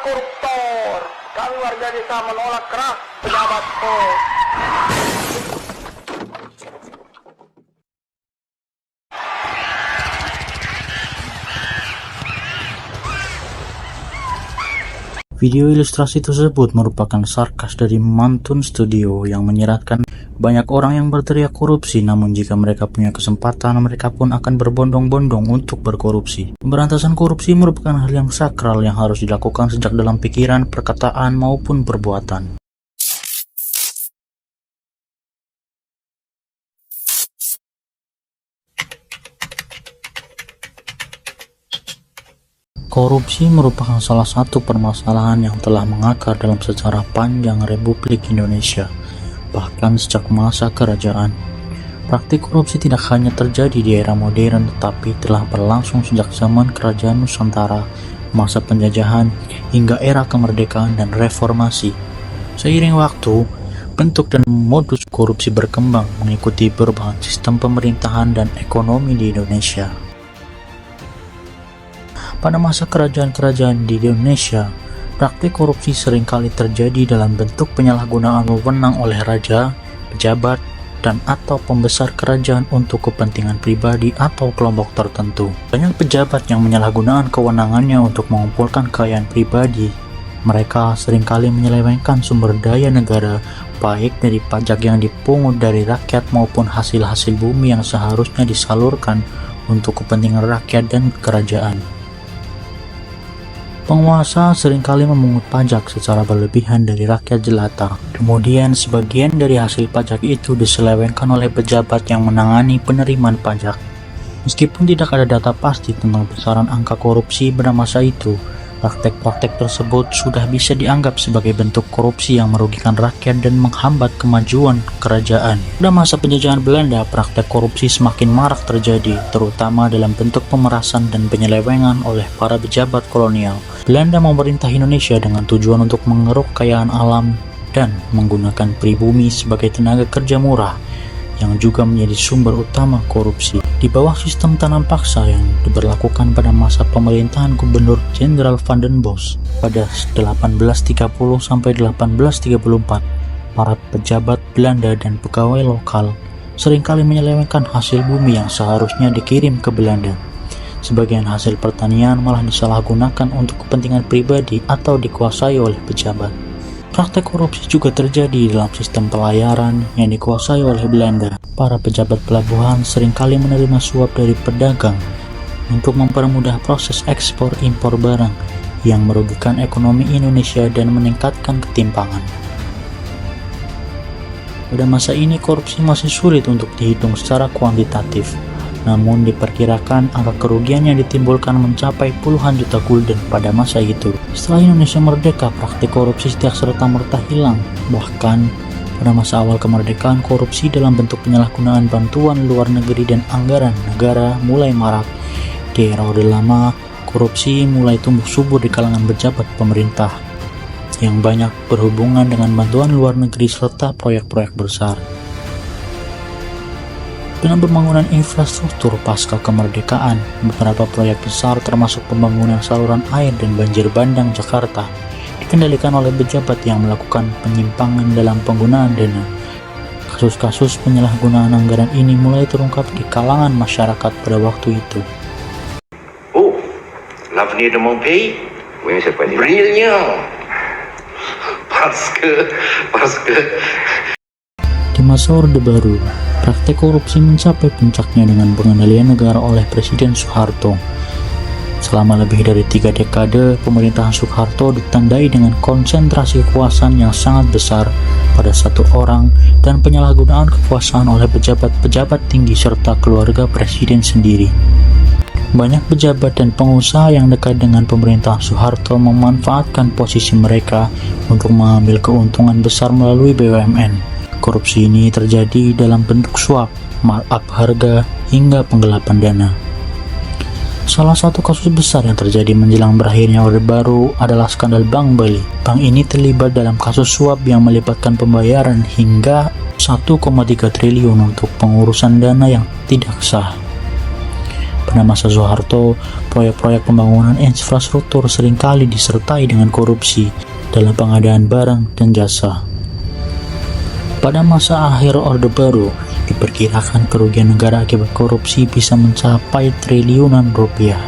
koruptor. Kami warga desa menolak keras pejabat kos. Video ilustrasi tersebut merupakan sarkas dari Mantun Studio yang menyiratkan banyak orang yang berteriak korupsi, namun jika mereka punya kesempatan, mereka pun akan berbondong-bondong untuk berkorupsi. Pemberantasan korupsi merupakan hal yang sakral yang harus dilakukan sejak dalam pikiran, perkataan, maupun perbuatan. Korupsi merupakan salah satu permasalahan yang telah mengakar dalam sejarah panjang Republik Indonesia, bahkan sejak masa kerajaan. Praktik korupsi tidak hanya terjadi di era modern, tetapi telah berlangsung sejak zaman Kerajaan Nusantara, masa penjajahan, hingga era kemerdekaan dan reformasi. Seiring waktu, bentuk dan modus korupsi berkembang mengikuti perubahan sistem pemerintahan dan ekonomi di Indonesia. Pada masa kerajaan-kerajaan di Indonesia, praktik korupsi seringkali terjadi dalam bentuk penyalahgunaan wewenang oleh raja, pejabat, dan atau pembesar kerajaan untuk kepentingan pribadi atau kelompok tertentu. Banyak pejabat yang menyalahgunakan kewenangannya untuk mengumpulkan kekayaan pribadi. Mereka seringkali menyelewengkan sumber daya negara, baik dari pajak yang dipungut dari rakyat maupun hasil-hasil bumi yang seharusnya disalurkan untuk kepentingan rakyat dan kerajaan. Penguasa seringkali memungut pajak secara berlebihan dari rakyat jelata. Kemudian sebagian dari hasil pajak itu diselewengkan oleh pejabat yang menangani penerimaan pajak. Meskipun tidak ada data pasti tentang besaran angka korupsi pada masa itu, praktek-praktek tersebut sudah bisa dianggap sebagai bentuk korupsi yang merugikan rakyat dan menghambat kemajuan kerajaan. Pada masa penjajahan Belanda, praktek korupsi semakin marak terjadi, terutama dalam bentuk pemerasan dan penyelewengan oleh para pejabat kolonial. Belanda memerintah Indonesia dengan tujuan untuk mengeruk kekayaan alam dan menggunakan pribumi sebagai tenaga kerja murah, yang juga menjadi sumber utama korupsi. Di bawah sistem tanam paksa yang diberlakukan pada masa pemerintahan Gubernur Jenderal Van den Bosch pada 1830 sampai 1834, para pejabat Belanda dan pegawai lokal seringkali menyelewengkan hasil bumi yang seharusnya dikirim ke Belanda. Sebagian hasil pertanian malah disalahgunakan untuk kepentingan pribadi atau dikuasai oleh pejabat. Praktek korupsi juga terjadi dalam sistem pelayaran yang dikuasai oleh Belanda. Para pejabat pelabuhan seringkali menerima suap dari pedagang untuk mempermudah proses ekspor impor barang yang merugikan ekonomi Indonesia dan meningkatkan ketimpangan. Pada masa ini korupsi masih sulit untuk dihitung secara kuantitatif, namun diperkirakan angka kerugian yang ditimbulkan mencapai puluhan juta gulden pada masa itu. Setelah Indonesia merdeka, praktik korupsi tidak serta-merta hilang. Bahkan pada masa awal kemerdekaan, korupsi dalam bentuk penyalahgunaan bantuan luar negeri dan anggaran negara mulai marak. Di era Orde Lama, korupsi mulai tumbuh subur di kalangan pejabat pemerintah yang banyak berhubungan dengan bantuan luar negeri serta proyek-proyek besar. Dengan pembangunan infrastruktur pasca kemerdekaan, beberapa proyek besar termasuk pembangunan saluran air dan banjir bandang Jakarta dikendalikan oleh pejabat yang melakukan penyimpangan dalam penggunaan dana. Kasus-kasus penyalahgunaan anggaran ini mulai terungkap di kalangan masyarakat pada waktu itu. Oh, l'avenir de mon pays? Oui, Monsieur le Président. Brilliant. Parce que Di masa Orde Baru, praktek korupsi mencapai puncaknya dengan pengendalian negara oleh Presiden Soeharto. Selama lebih dari 3 dekade, pemerintahan Soeharto ditandai dengan konsentrasi kekuasaan yang sangat besar pada satu orang dan penyalahgunaan kekuasaan oleh pejabat-pejabat tinggi serta keluarga presiden sendiri. Banyak pejabat dan pengusaha yang dekat dengan pemerintahan Soeharto memanfaatkan posisi mereka untuk mengambil keuntungan besar melalui BUMN. Korupsi ini terjadi dalam bentuk suap, markup harga, hingga penggelapan dana. Salah satu kasus besar yang terjadi menjelang berakhirnya Orde Baru adalah skandal Bank Bali. Bank ini terlibat dalam kasus suap yang melibatkan pembayaran hingga 1,3 triliun untuk pengurusan dana yang tidak sah. Pada masa Soeharto, proyek-proyek pembangunan infrastruktur seringkali disertai dengan korupsi dalam pengadaan barang dan jasa. Pada masa akhir Orde Baru, diperkirakan kerugian negara akibat korupsi bisa mencapai triliunan rupiah.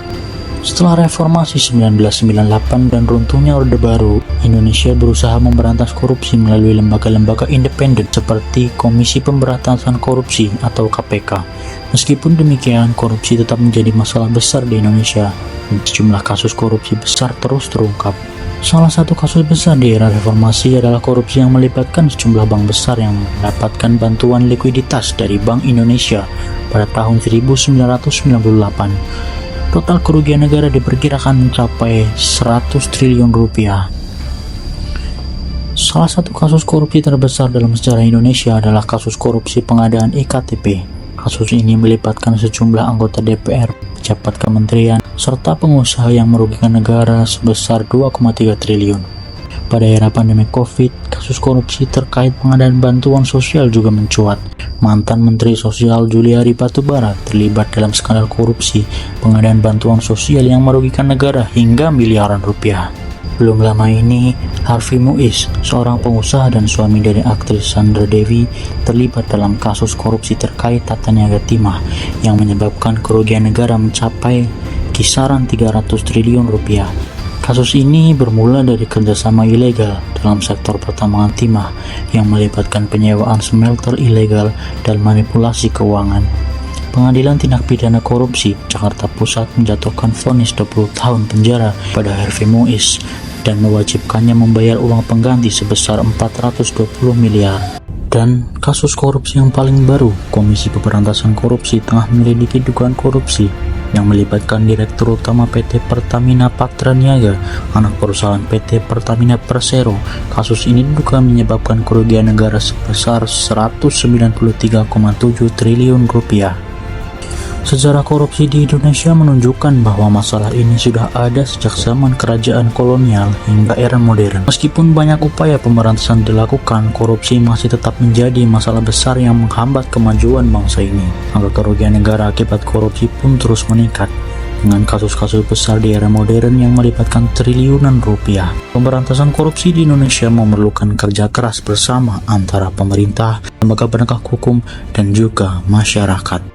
Setelah reformasi 1998 dan runtuhnya Orde Baru, Indonesia berusaha memberantas korupsi melalui lembaga-lembaga independen seperti Komisi Pemberantasan Korupsi atau KPK. Meskipun demikian, korupsi tetap menjadi masalah besar di Indonesia dan sejumlah kasus korupsi besar terus terungkap. Salah satu kasus besar di era reformasi adalah korupsi yang melibatkan sejumlah bank besar yang mendapatkan bantuan likuiditas dari Bank Indonesia pada tahun 1998. Total kerugian negara diperkirakan mencapai 100 triliun rupiah. Salah satu kasus korupsi terbesar dalam sejarah Indonesia adalah kasus korupsi pengadaan iktp. Kasus ini melibatkan sejumlah anggota DPR, pejabat kementerian, serta pengusaha yang merugikan negara sebesar 2,3 triliun. Pada era pandemi COVID, kasus korupsi terkait pengadaan bantuan sosial juga mencuat. Mantan Menteri Sosial Juliari Batubara terlibat dalam skandal korupsi pengadaan bantuan sosial yang merugikan negara hingga miliaran rupiah. Belum lama ini, Harvey Muiz, seorang pengusaha dan suami dari aktris Sandra Dewi, terlibat dalam kasus korupsi terkait tata niaga timah yang menyebabkan kerugian negara mencapai kisaran 300 triliun rupiah. Kasus ini bermula dari kerjasama ilegal dalam sektor pertambangan timah yang melibatkan penyewaan smelter ilegal dan manipulasi keuangan. Pengadilan Tindak Pidana Korupsi Jakarta Pusat menjatuhkan vonis 20 tahun penjara pada Harvey Muiz dan mewajibkannya membayar uang pengganti sebesar 420 miliar. Dan kasus korupsi yang paling baru, Komisi Pemberantasan Korupsi tengah menyelidiki dugaan korupsi yang melibatkan Direktur Utama PT Pertamina Patraniaga, anak perusahaan PT Pertamina Persero. Kasus ini diduga menyebabkan kerugian negara sebesar 193,7 triliun rupiah. Sejarah korupsi di Indonesia menunjukkan bahwa masalah ini sudah ada sejak zaman kerajaan kolonial hingga era modern. Meskipun banyak upaya pemberantasan dilakukan, korupsi masih tetap menjadi masalah besar yang menghambat kemajuan bangsa ini. Angka kerugian negara akibat korupsi pun terus meningkat, dengan kasus-kasus besar di era modern yang melibatkan triliunan rupiah. Pemberantasan korupsi di Indonesia memerlukan kerja keras bersama antara pemerintah, lembaga penegak hukum, dan juga masyarakat.